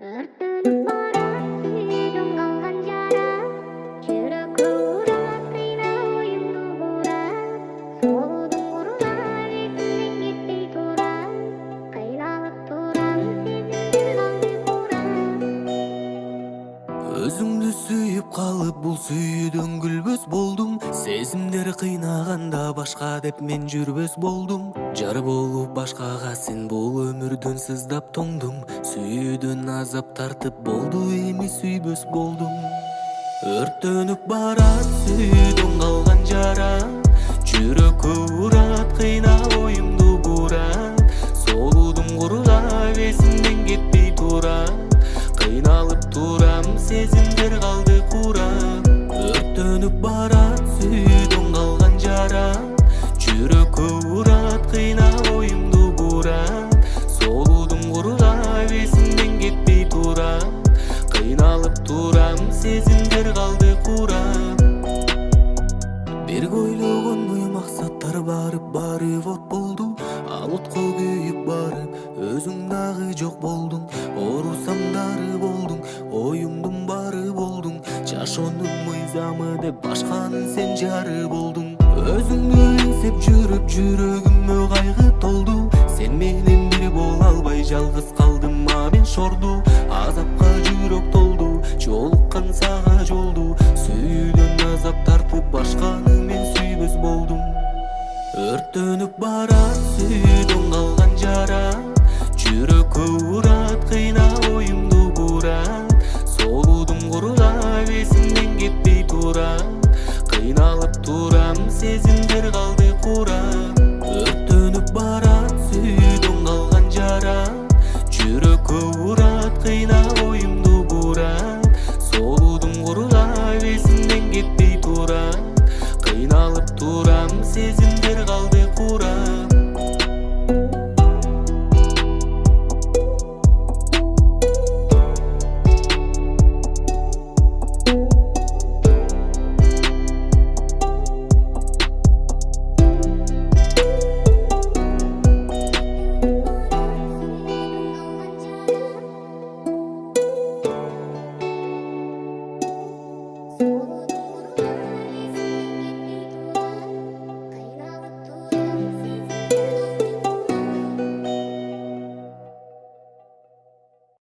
Örtünüp barar suydan kalgan yara, жүрөк уурап кыйнап оюмду бурап, солудум курулап эсимден кетпей турам, кыйналып турам, сезимдер калды курап. Өзүңдү сүйүп калып бул сүйүүдөн күлбөс болдум. Сезимдер кыйнаганда башка деп мен жүрбөс болдум. Жар болуп башкага сен бул өмүрдөн сыздап тоңдум. Сүйүүдөн азап тартып болду эми сүйбөс болдум. Өрттөнүп барат сүйүүдөн калган жара, жүрөккө урат кыйнап оюмду бурат, солудум курулап эсимден кетпей турат, кыйналып турам, сезимдер калды курап. Өрттөнүп барат сүйүүдөн калган жара, жүрөккө урат кыйнап оюмду бурат, солудум курулап эсимден кетпей турат, кыйналып турам, сезимдер калды курап. Бирге ойлогондой максаттар барып от болду, ал отко күйүп барып өзүң дагы жок болдуң. Оорусам дары болдуң, оюмдун бары болдуң, жашоонун мыйзамы деп башканын сен жары болдуң. Өзүңдү эңсеп жүрүп жүрөгүмө кайгы толду, сен менен бир боло албай жалгыз калдым мен шорду. Азапка жүрөк толду, жолуккан сага жолду, сүйүүдөн азап тартып башканы мен сүйбөс болдум. Өрттөнүп барат сүйүүдөн